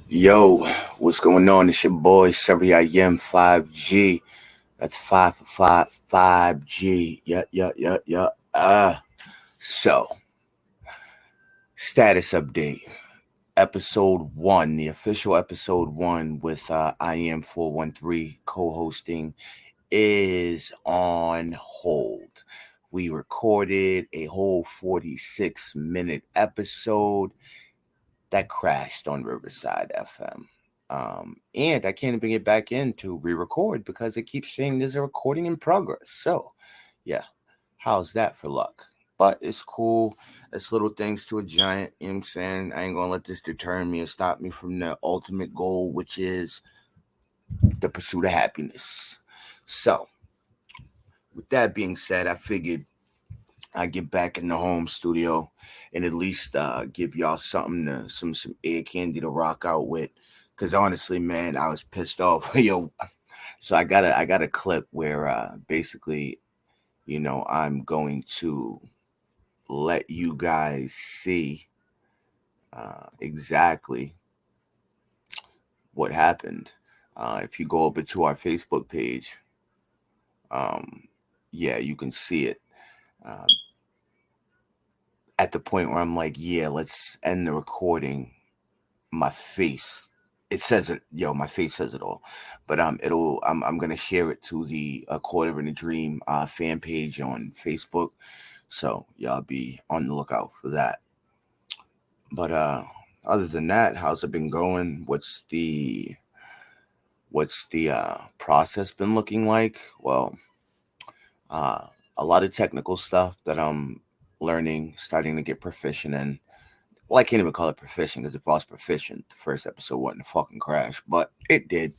Yo, what's going on? It's your boy, Surrey I am 5G. That's 5 5 5G. Yeah. So, status update. Episode 1, the official episode 1 with I am 413 co hosting is on hold. We recorded a whole 46-minute episode that crashed on Riverside FM. And I can't even get back in to re-record because it keeps saying there's a recording in progress. So, yeah, how's that for luck? But it's cool. It's little things to a giant. You know what I'm saying? I ain't gonna let this deter me or stop me from the ultimate goal, which is the pursuit of happiness. So, with that being said, I figured I get back in the home studio and at least give y'all something to some air candy to rock out with. Cause honestly, man, I was pissed off. Yo, so I got a clip where basically, I'm going to let you guys see exactly what happened. If you go over to our Facebook page, um, yeah, you can see it. Uh, at the point where I'm like, yeah, let's end the recording. My face, it says it. Yo, my face says it all. But I'm gonna share it to the Quarter in a Dream fan page on Facebook. So y'all be on the lookout for that. But other than that, how's it been going? What's the process been looking like? Well, uh, a lot of technical stuff that I'm learning, starting to get proficient in. Well, I can't even call it proficient because if I was proficient, the first episode wouldn't fucking crash, but it did,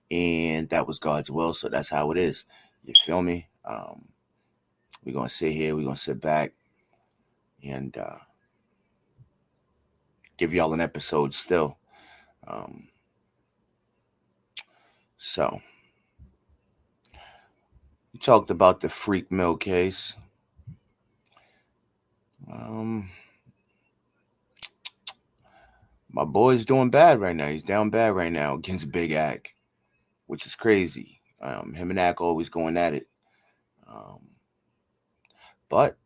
and that was God's will. So that's how it is. You feel me? We're gonna sit here. We're gonna sit back and give y'all an episode still. Um, so we talked about the freak mill case. Um, my boy's doing bad right now. He's down bad right now against Big Ack, which is crazy. Him and Ack always going at it. Um, but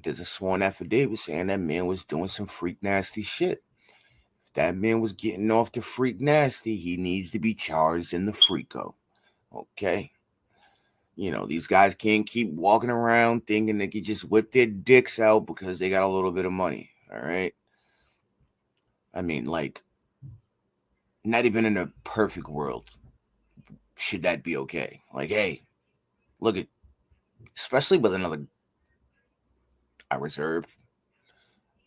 there's a sworn affidavit saying that man was doing some freak nasty shit. If that man was getting off the freak nasty, he needs to be charged in the freako. Okay? These guys can't keep walking around thinking they can just whip their dicks out because they got a little bit of money. All right? I mean, like, not even in a perfect world should that be okay. Like, hey, look at, especially with another, I reserve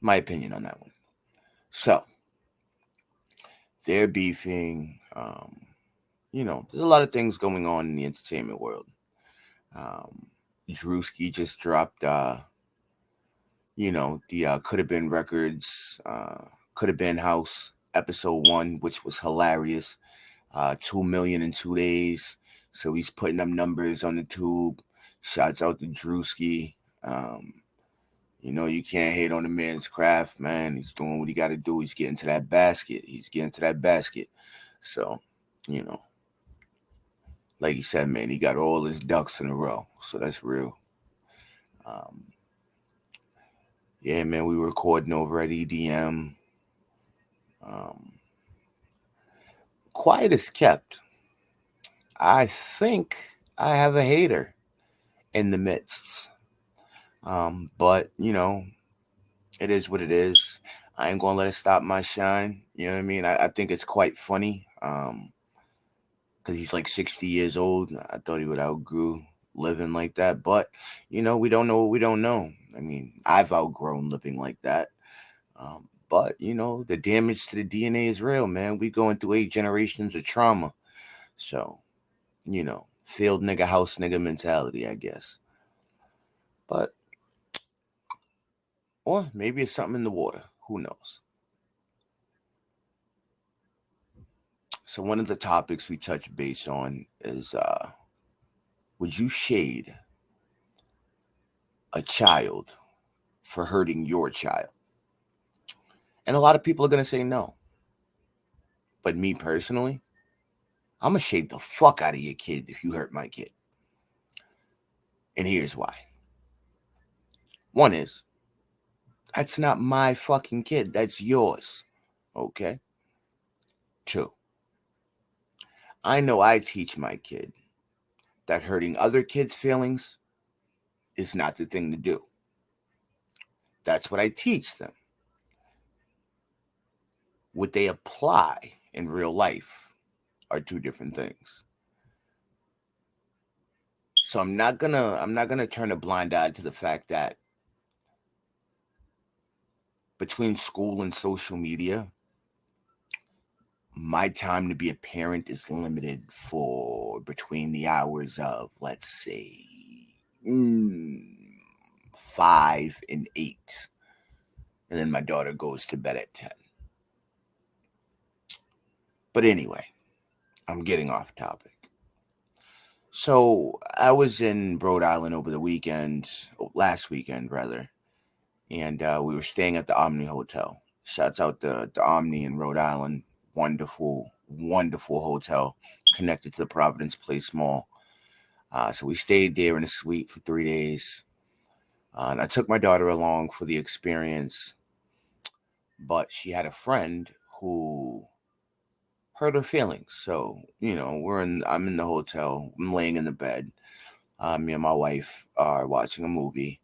my opinion on that one. So, they're beefing. There's a lot of things going on in the entertainment world. Drewski just dropped, the Could Have Been Records, Could Have Been House episode 1, which was hilarious. 2 million in 2 days. So he's putting them numbers on the tube. Shouts out to Drewski. You can't hate on the man's craft, man. He's doing what he got to do. He's getting to that basket. So, you know, like he said, man, he got all his ducks in a row. So that's real. Um, yeah, man, we were recording over at EDM. Um, quiet as kept. I think I have a hater in the midst. But, it is what it is. I ain't gonna let it stop my shine. You know what I mean? I think it's quite funny. Because he's like 60 years old. I thought he would outgrew living like that. But, we don't know what we don't know. I mean, I've outgrown living like that. But, the damage to the DNA is real, man. We going through 8 generations of trauma. So, failed nigga, house nigga mentality, I guess. But, or maybe it's something in the water. Who knows? So, one of the topics we touch base on is would you shade a child for hurting your child? And a lot of people are going to say no. But me personally, I'm going to shake the fuck out of your kid if you hurt my kid. And here's why. One is, that's not my fucking kid. That's yours. Okay? Two, I know I teach my kid that hurting other kids' feelings is not the thing to do. That's what I teach them. What they apply in real life are two different things. So I'm not gonna turn a blind eye to the fact that between school and social media, my time to be a parent is limited for between the hours of, let's say, 5 and 8. And then my daughter goes to bed at 10. But anyway, I'm getting off topic. So I was in Rhode Island over the weekend, last weekend rather, and we were staying at the Omni Hotel. Shouts out the Omni in Rhode Island. Wonderful, wonderful hotel connected to the Providence Place Mall. So we stayed there in a suite for 3 days. And I took my daughter along for the experience, but she had a friend who hurt her feelings. So, I'm in the hotel, I'm laying in the bed. Me and my wife are watching a movie.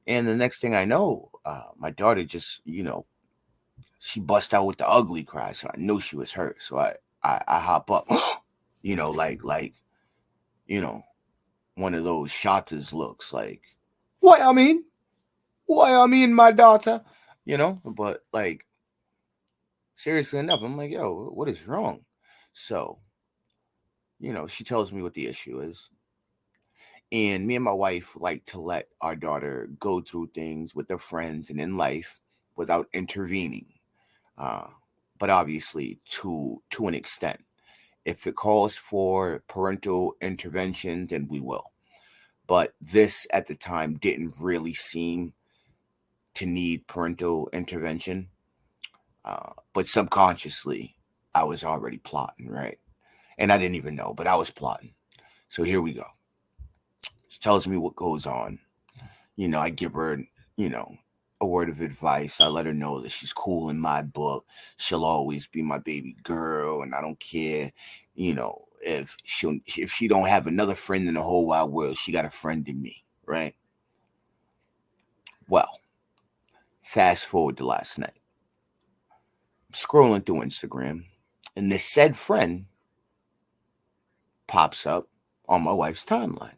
And the next thing I know, my daughter just, she bust out with the ugly cry. So I knew she was hurt. So I hop up, like, one of those shotters looks like, what I mean, my daughter, but like, seriously enough, I'm like, yo, what is wrong? So, she tells me what the issue is. And me and my wife like to let our daughter go through things with her friends and in life without intervening. Uh, but obviously to an extent. If it calls for parental intervention, then we will. But this at the time didn't really seem to need parental intervention. But subconsciously, I was already plotting, right? And I didn't even know, but I was plotting. So here we go. She tells me what goes on. I give her, you know, a word of advice. I let her know that she's cool in my book. She'll always be my baby girl, and I don't care, if she don't have another friend in the whole wide world, she got a friend in me, right? Well, fast forward to last night. I'm scrolling through Instagram, and this said friend pops up on my wife's timeline.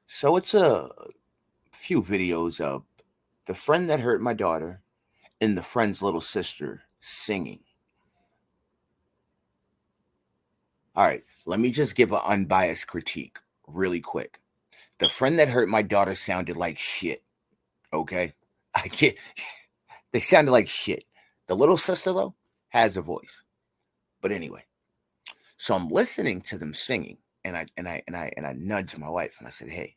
So it's a few videos of the friend that hurt my daughter and the friend's little sister singing. All right, let me just give an unbiased critique really quick. The friend that hurt my daughter sounded like shit. Okay, I can't. They sounded like shit. The little sister though has a voice. But anyway, so I'm listening to them singing, and I nudge my wife and I said, "Hey,"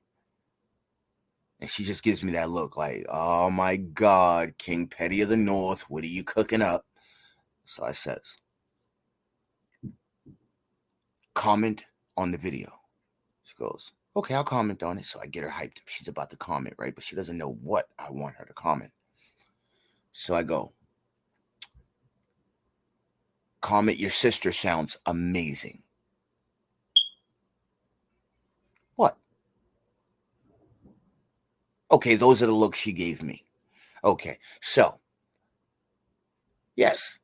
and she just gives me that look like, "Oh my God, King Petty of the North, what are you cooking up?" So I says, "Comment on the video." She goes, "Okay, I'll comment on it." So I get her hyped up. She's about to comment, right? But she doesn't know what I want her to comment. So I go, "Comment, your sister sounds amazing." What? Okay, those are the looks she gave me. Okay, so yes,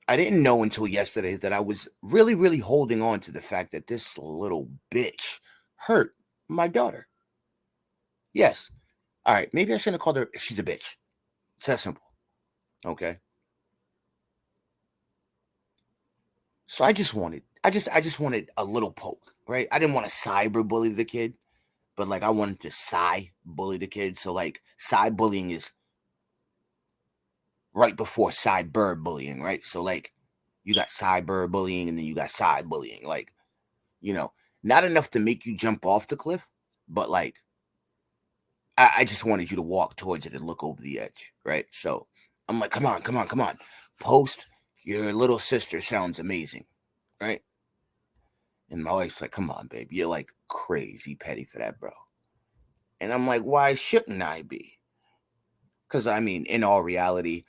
I didn't know until yesterday that I was really, really holding on to the fact that this little bitch hurt my daughter. Yes. All right, maybe I shouldn't have called her. She's a bitch. It's that simple. Okay. So I just wanted a little poke, right? I didn't want to cyber bully the kid, but like I wanted to bully the kid. So like bullying is right before cyber bullying, right? So like you got cyber bullying and then you got bullying. Like, you know, not enough to make you jump off the cliff, but like I just wanted you to walk towards it and look over the edge, right? So I'm like, come on, come on, come on. post, your little sister sounds amazing, right? And my wife's like, come on, babe, you're like crazy petty for that, bro. And I'm like, why shouldn't I be? Because I mean, in all reality,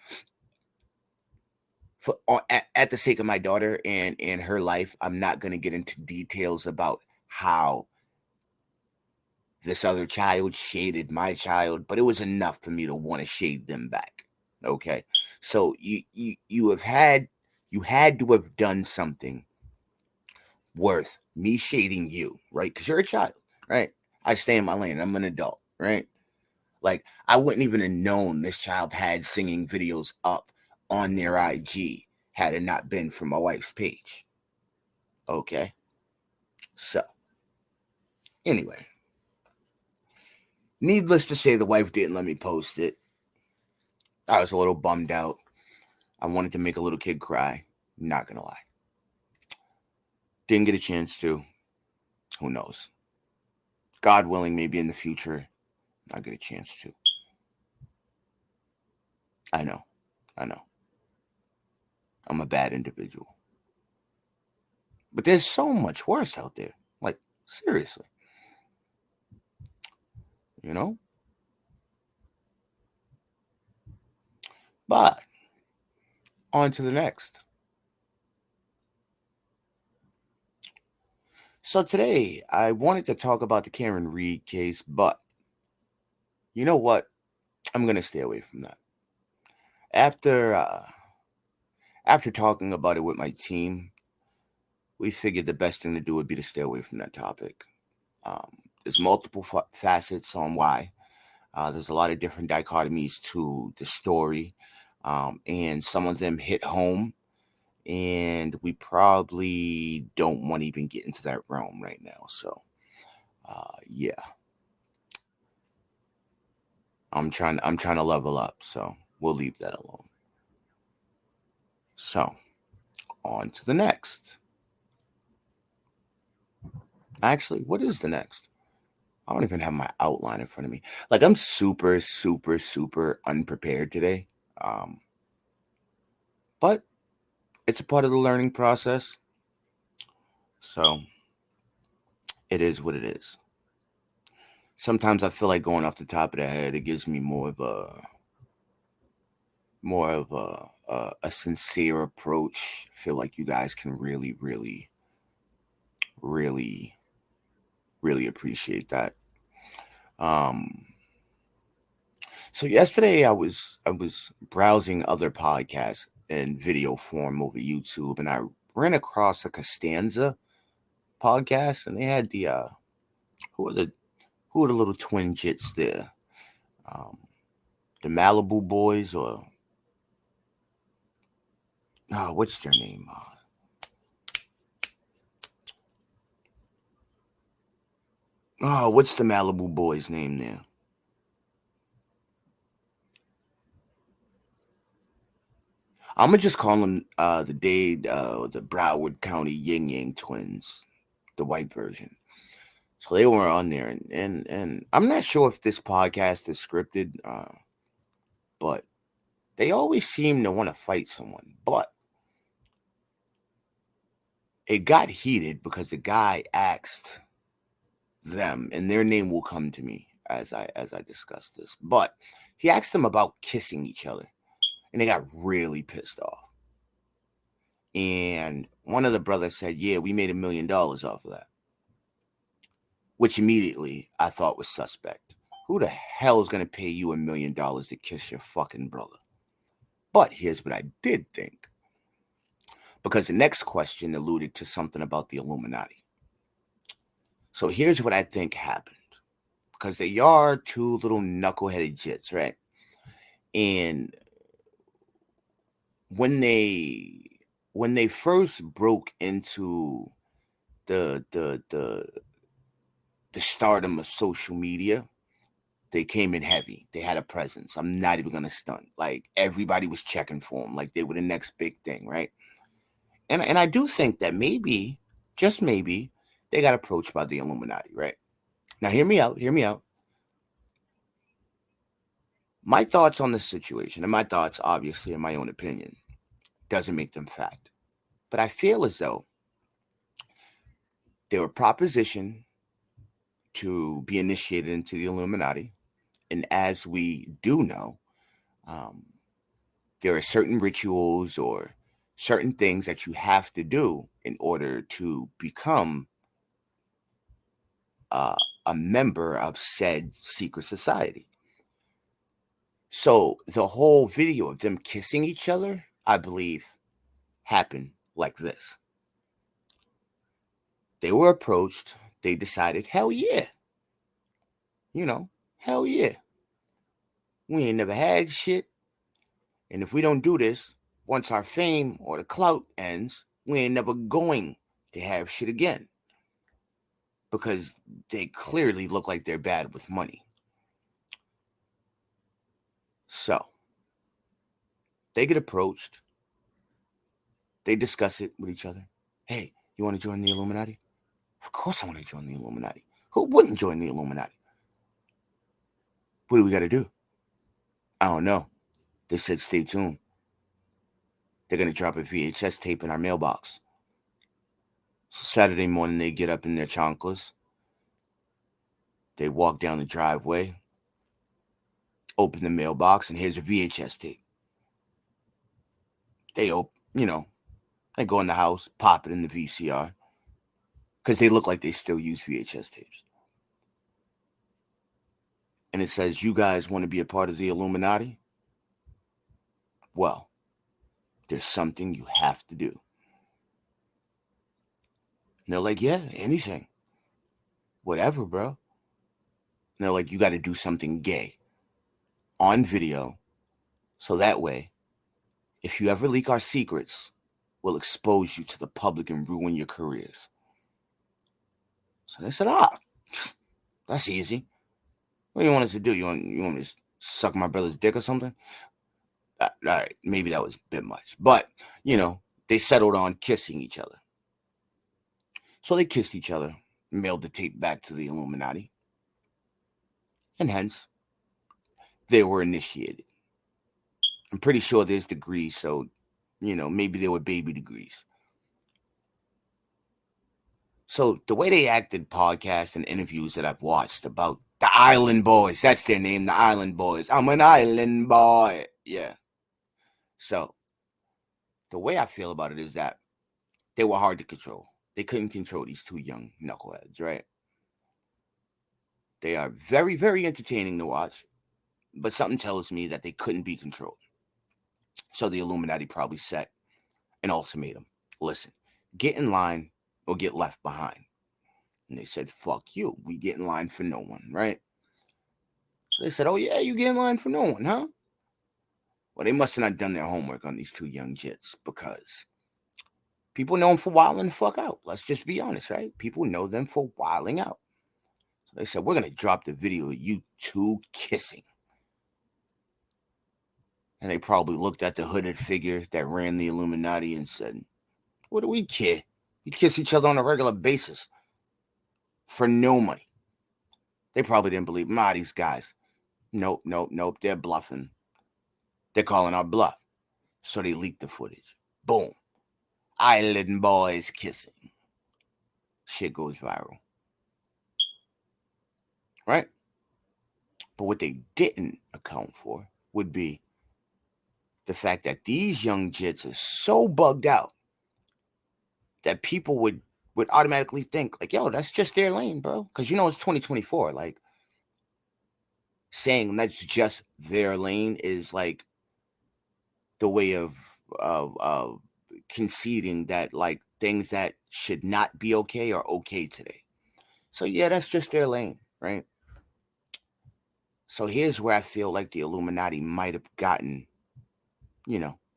at the sake of my daughter and her life, I'm not going to get into details about how this other child shaded my child, but it was enough for me to want to shade them back. Okay, so you had to have done something worth me shading you, right? Because you're a child, right? I stay in my lane. I'm an adult, right? Like, I wouldn't even have known this child had singing videos up on their IG had it not been for my wife's page. Okay. So, anyway, needless to say, the wife didn't let me post it. I was a little bummed out. I wanted to make a little kid cry. Not gonna lie. Didn't get a chance to. Who knows? God willing, maybe in the future, I'll get a chance to. I know. I know. I'm a bad individual. But there's so much worse out there. Like, seriously. You know? But, on to the next. So today, I wanted to talk about the Karen Reed case, but you know what? I'm going to stay away from that. After after talking about it with my team, we figured the best thing to do would be to stay away from that topic. There's multiple facets on why. There's a lot of different dichotomies to the story, and some of them hit home. And we probably don't want to even get into that realm right now. So, yeah, I'm trying to level up. So we'll leave that alone. So on to the next. Actually, what is the next? I don't even have my outline in front of me. Like, I'm super, super, super unprepared today. Um, but it's a part of the learning process. So it is what it is. Sometimes I feel like going off the top of the head, it gives me more of a sincere approach. I feel like you guys can really, really, really, really appreciate that. Um, so yesterday I was browsing other podcasts in video form over YouTube, and I ran across a Costanza podcast, and they had the who are the who are the little twin jits there, um, the Malibu Boys, or what's their name? What's the Malibu Boys' name there? I'm gonna just call them the Broward County Yin Yang twins, the white version. So they were on there, and I'm not sure if this podcast is scripted, but they always seem to want to fight someone. But it got heated because the guy asked them, and their name will come to me as I discuss this. But he asked them about kissing each other, and they got really pissed off. And one of the brothers said, "Yeah, we made $1 million off of that," which immediately I thought was suspect. Who the hell is going to pay you $1 million to kiss your fucking brother? But here's what I did think, because the next question alluded to something about the Illuminati. So here's what I think happened, because they are two little knuckleheaded jits, right? And when they first broke into the the the the stardom of social media, they came in heavy. They had a presence. I'm not even gonna stunt. Like, everybody was checking for them, like they were the next big thing, right? And I do think that maybe, just maybe, they got approached by the Illuminati, right? Now, hear me out. Hear me out. My thoughts on this situation, and my thoughts, obviously, in my own opinion. doesn't make them fact. But I feel as though they were propositioned to be initiated into the Illuminati. And as we do know, um, there are certain rituals or certain things that you have to do in order to become uh, a member of said secret society. So the whole video of them kissing each other, I believe, happened like this. They were approached. They decided, hell yeah. Hell yeah. We ain't never had shit. And if we don't do this, once our fame or the clout ends, we ain't never going to have shit again. Because they clearly look like they're bad with money. So, they get approached. They discuss it with each other. Hey, you want to join the Illuminati? Of course I want to join the Illuminati. Who wouldn't join the Illuminati? What do we got to do? I don't know. They said stay tuned. They're going to drop a VHS tape in our mailbox. So Saturday morning, they get up in their chanclas. They walk down the driveway, open the mailbox, and here's a VHS tape. They they go in the house, pop it in the VCR, because they look like they still use VHS tapes. And it says, you guys want to be a part of the Illuminati? Well, there's something you have to do. And they're like, yeah, anything. Whatever, bro. And they're like, you got to do something gay on video. So that way, if you ever leak our secrets, we'll expose you to the public and ruin your careers. So they said, that's easy. What do you want us to do? You want me to suck my brother's dick or something? All right, maybe that was a bit much. But, they settled on kissing each other. So they kissed each other, mailed the tape back to the Illuminati, and hence, they were initiated. I'm pretty sure there's degrees, so, maybe they were baby degrees. So the way they acted podcasts and interviews that I've watched about the Island Boys, that's their name, the Island Boys. I'm an island boy. Yeah. So the way I feel about it is that they were hard to control. They couldn't control these two young knuckleheads, right? They are very, very entertaining to watch, but something tells me that they couldn't be controlled. So the Illuminati probably set an ultimatum. Listen, get in line or get left behind. And they said, fuck you. We get in line for no one, right? So they said, oh, yeah, you get in line for no one, huh? Well, they must have not done their homework on these two young jits because people know them for wilding the fuck out. Let's just be honest, right? People know them for wilding out. So they said, we're going to drop the video of you two kissing. And they probably looked at the hooded figure that ran the Illuminati and said, what do we care? We kiss each other on a regular basis for no money. They probably didn't believe, these guys. Nope. They're bluffing. They're calling our bluff. So they leaked the footage. Boom. Island boys kissing. Shit goes viral. Right? But what they didn't account for would be the fact that these young jits are so bugged out that people would automatically think, like, yo, that's just their lane, bro. Because it's 2024. Like, saying that's just their lane is like the way of conceding that, like, things that should not be okay are okay today. So yeah, that's just their lane, right? So here's where I feel like the Illuminati might have gotten,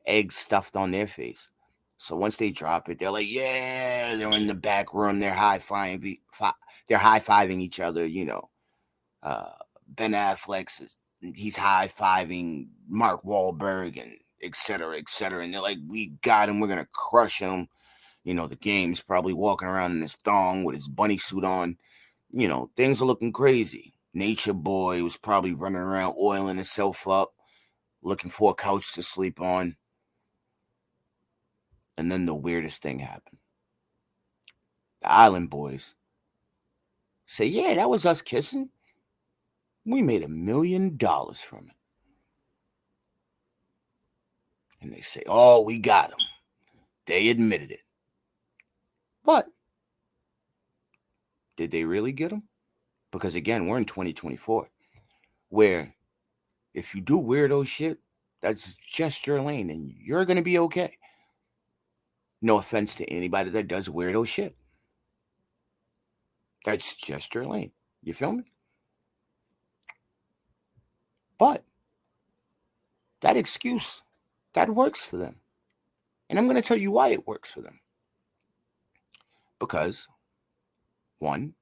eggs stuffed on their face. So once they drop it, they're like, yeah, they're in the back room, they're high-fiving each other, Ben Affleck's, he's high-fiving Mark Wahlberg and et cetera, and they're like, we got him, we're gonna crush him. The game's probably walking around in his thong with his bunny suit on. Things are looking crazy. Nature Boy was probably running around oiling himself up, looking for a couch to sleep on. And then the weirdest thing happened. The Island Boys say, yeah, that was us kissing. We made $1 million from it. And they say, oh, we got him. They admitted it. But did they really get him? Because again, we're in 2024, where if you do weirdo shit, that's just your lane and you're going to be okay. No offense to anybody that does weirdo shit. That's just your lane. You feel me? But that excuse, that works for them. And I'm going to tell you why it works for them. Because, one,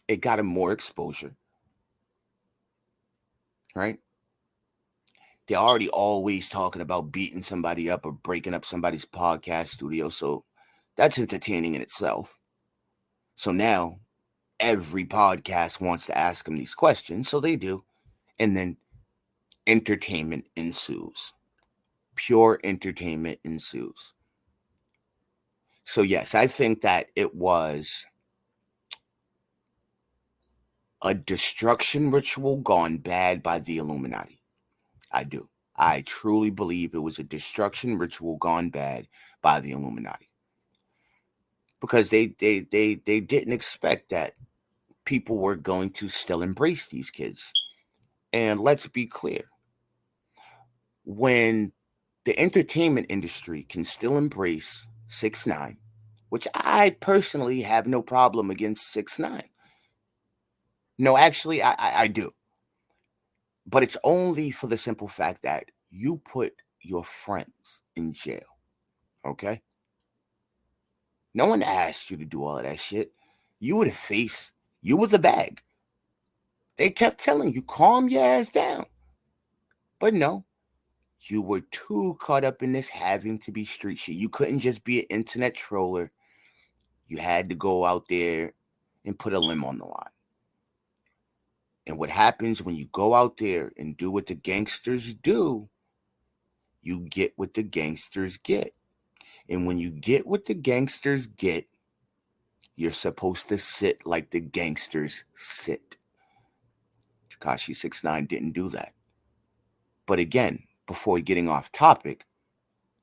it got them more exposure, right? They're already always talking about beating somebody up or breaking up somebody's podcast studio. So that's entertaining in itself. So now every podcast wants to ask them these questions. So they do. And then entertainment ensues. Pure entertainment ensues. So yes, I think that it was a destruction ritual gone bad by the Illuminati. I do. I truly believe it was a destruction ritual gone bad by the Illuminati. Because they didn't expect that people were going to still embrace these kids. And let's be clear. When the entertainment industry can still embrace 6ix9ine, which I personally have no problem against 6ix9ine. No, actually, I do. But it's only for the simple fact that you put your friends in jail. Okay? No one asked you to do all of that shit. You were the face. You were the bag. They kept telling you, calm your ass down. But no, you were too caught up in this having to be street shit. You couldn't just be an internet troller. You had to go out there and put a limb on the line. And what happens when you go out there and do what the gangsters do, you get what the gangsters get. And when you get what the gangsters get, you're supposed to sit like the gangsters sit. Tekashi 6ix9ine didn't do that. But again, before getting off topic,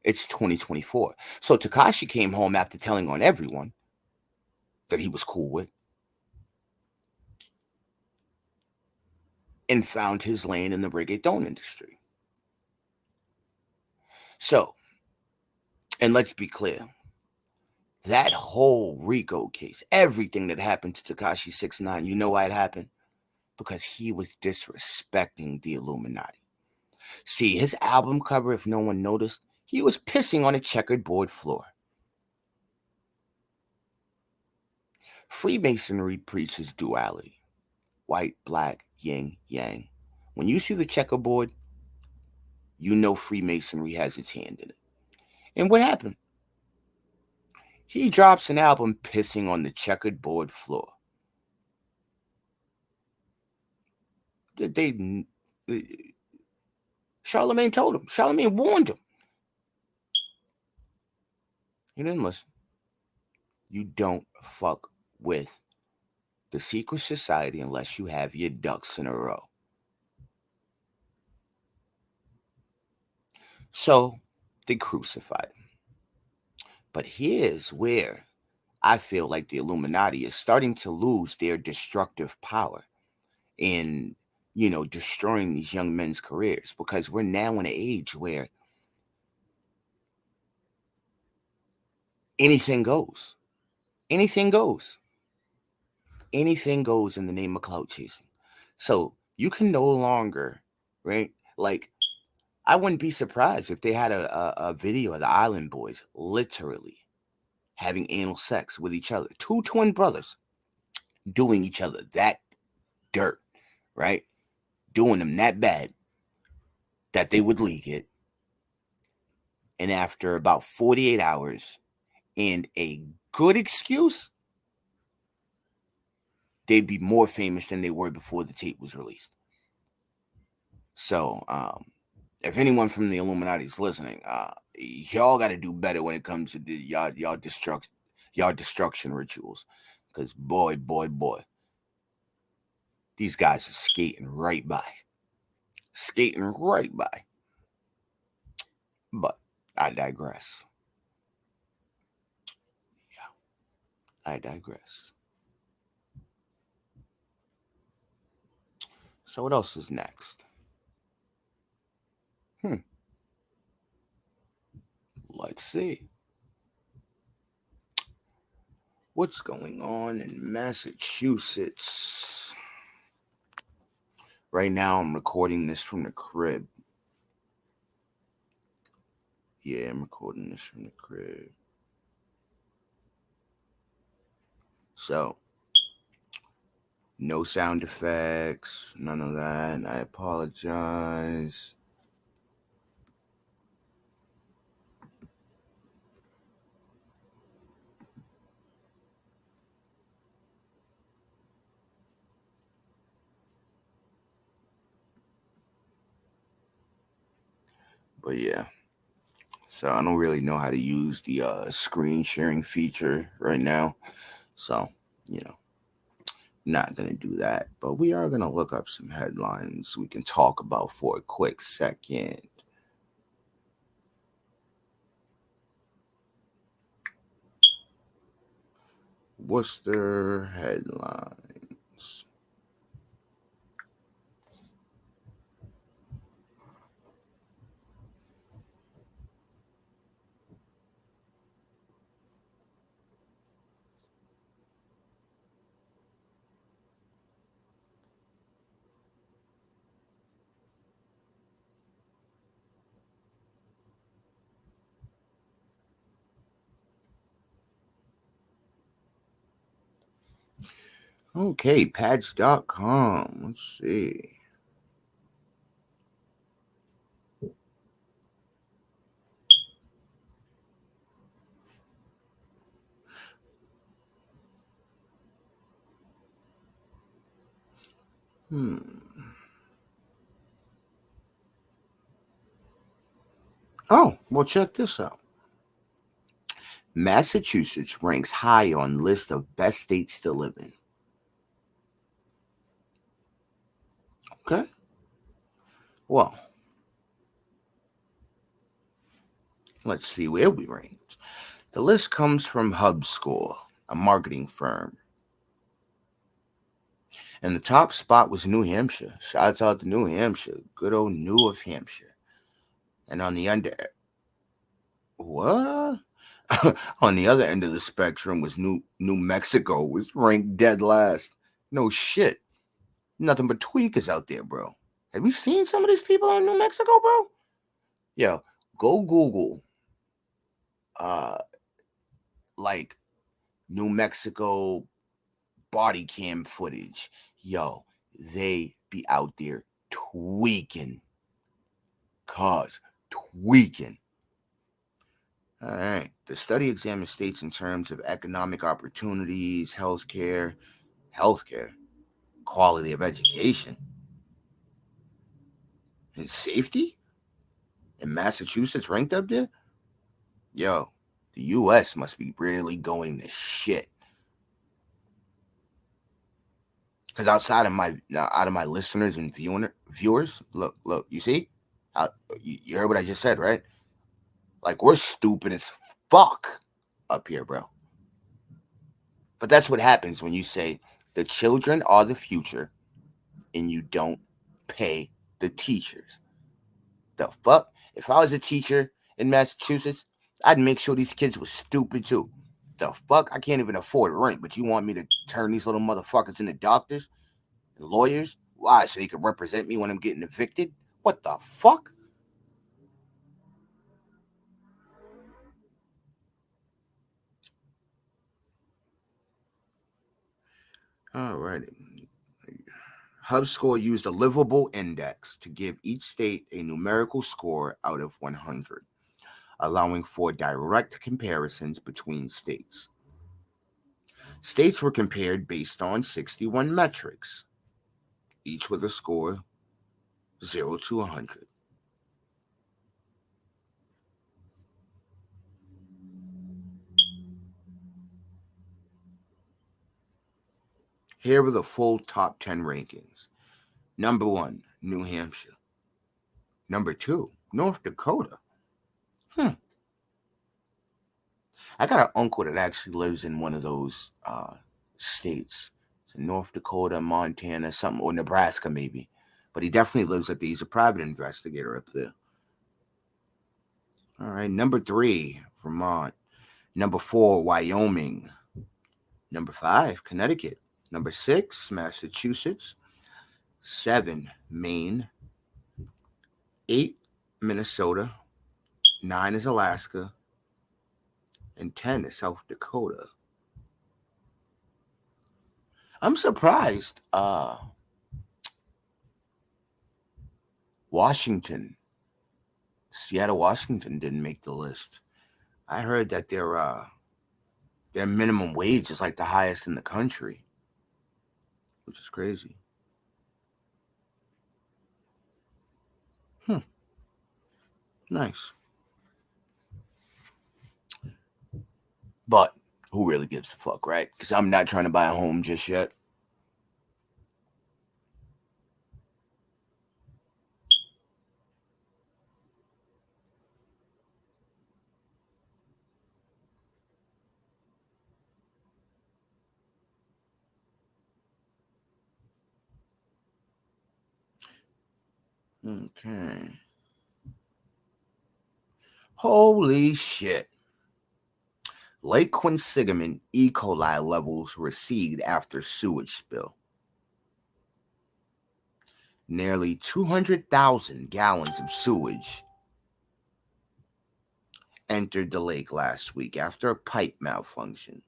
it's 2024. So Tekashi came home after telling on everyone that he was cool with and found his lane in the reggaeton industry. So, and let's be clear, that whole Rico case, everything that happened to Tekashi 6ix9ine, you know why it happened? Because he was disrespecting the Illuminati. See, his album cover, if no one noticed, he was pissing on a checkered board floor. Freemasonry preaches duality. White, black, yin, yang. When you see the checkerboard, you know Freemasonry has its hand in it. And what happened? He drops an album pissing on the checkered board floor. Charlemagne told him. Charlemagne warned him. He didn't listen. You don't fuck with the secret society unless you have your ducks in a row. So they crucified him. But here's where I feel like the Illuminati is starting to lose their destructive power in, destroying these young men's careers, because we're now in an age where anything goes. Anything goes. Anything goes in the name of clout chasing. So you can no longer, right? Like, I wouldn't be surprised if they had a video of the Island Boys literally having anal sex with each other. Two twin brothers doing each other that dirt, right? Doing them that bad that they would leak it. And after about 48 hours and a good excuse, they'd be more famous than they were before the tape was released. So, if anyone from the Illuminati is listening, y'all got to do better when it comes to y'all destruction rituals, because boy, these guys are skating right by. But I digress. I digress. So what else is next? Hmm. Let's see. What's going on in Massachusetts? Right now, I'm recording this from the crib. Yeah, I'm recording this from the crib. So, no sound effects, none of that. I apologize. But yeah, so I don't really know how to use the screen sharing feature right now. So, you know, not going to do that. But we are going to look up some headlines we can talk about for a quick second. Worcester headlines. Okay, patch.com. Let's see. Hmm. Oh, well, check this out. Massachusetts ranks high on list of best states to live in. Okay. Well, let's see where we ranked. The list comes from HubScore, a marketing firm. And the top spot was New Hampshire. Shouts out to New Hampshire. Good old New Hampshire. And on the under what? On the other end of the spectrum was New Mexico, was ranked dead last. No shit. Nothing but tweakers out there, bro. Have you seen some of these people in New Mexico, bro? Yo, go Google uh like New Mexico body cam footage. Yo, they be out there tweaking. Cause tweaking. All right. The study examines states in terms of economic opportunities, healthcare, quality of education, and safety. And Massachusetts ranked up there? Yo, the US must be really going to shit. Because out of my listeners and viewers, look, you see? You heard what I just said, right? Like, we're stupid as fuck up here, bro. But that's what happens when you say the children are the future and you don't pay the teachers. The fuck? If I was a teacher in Massachusetts, I'd make sure these kids were stupid too. The fuck? I can't even afford rent, but you want me to turn these little motherfuckers into doctors and lawyers? Why? So they can represent me when I'm getting evicted? What the fuck? Alrighty. HubScore used a livable index to give each state a numerical score out of 100, allowing for direct comparisons between states. States were compared based on 61 metrics, each with a score 0 to 100. Here are the full top 10 rankings. Number 1, New Hampshire. Number 2, North Dakota. Hmm. I got an uncle that actually lives in one of those states. So North Dakota, Montana, something, or Nebraska maybe. But he definitely lives up there. He's a private investigator up there. All right. Number 3, Vermont. Number 4, Wyoming. Number 5, Connecticut. Number 6, Massachusetts. 7, Maine. 8, Minnesota. 9 is Alaska. And 10 is South Dakota. I'm surprised Seattle, Washington didn't make the list. I heard that their minimum wage is like the highest in the country, which is crazy. Nice. But who really gives a fuck, right? Because I'm not trying to buy a home just yet. Okay. Holy shit. Lake Quinsigamond E. coli levels recede after sewage spill. Nearly 200,000 gallons of sewage entered the lake last week after a pipe malfunction.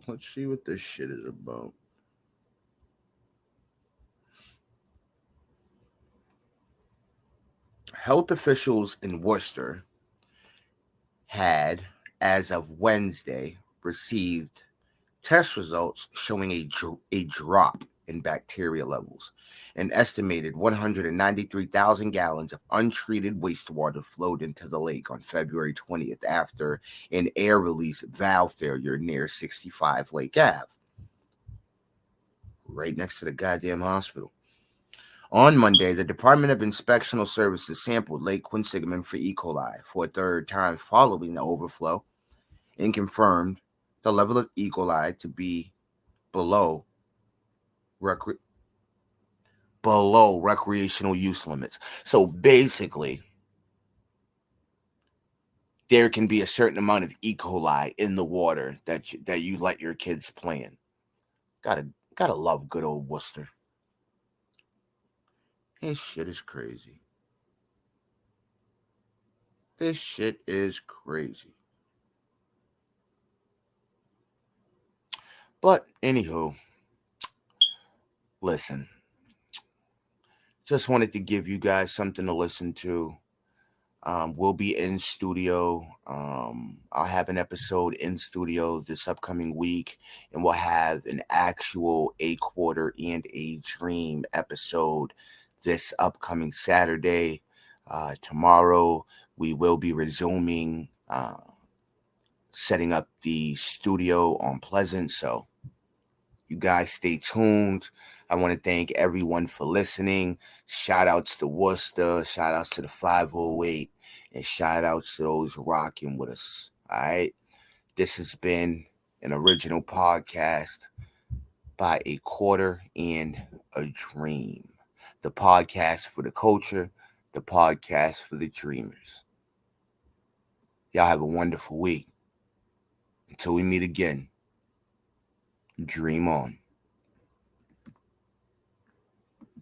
Let's see what this shit is about. Health officials in Worcester had, as of Wednesday, received test results showing a drop in bacteria levels. An estimated 193,000 gallons of untreated wastewater flowed into the lake on February 20th after an air release valve failure near 65 Lake Ave, right next to the goddamn hospital. On Monday, the Department of Inspectional Services sampled Lake Quinsigamond for E. coli for a third time following the overflow and confirmed the level of E. coli to be below recreational use limits. So basically, there can be a certain amount of E. coli in the water that you let your kids play in. Gotta love good old Worcester. This shit is crazy. This shit is crazy. But anywho, listen. Just wanted to give you guys something to listen to. We'll be in studio. I'll have an episode in studio this upcoming week, and we'll have an actual A Quarter and a Dream episode this upcoming Saturday. Tomorrow, we will be resuming setting up the studio on Pleasant. So, you guys stay tuned. I want to thank everyone for listening. Shout outs to Worcester. Shout outs to the 508. And shout outs to those rocking with us. All right. This has been an original podcast by A Quarter and a Dream. The podcast for the culture, the podcast for the dreamers. Y'all have a wonderful week. Until we meet again, dream on.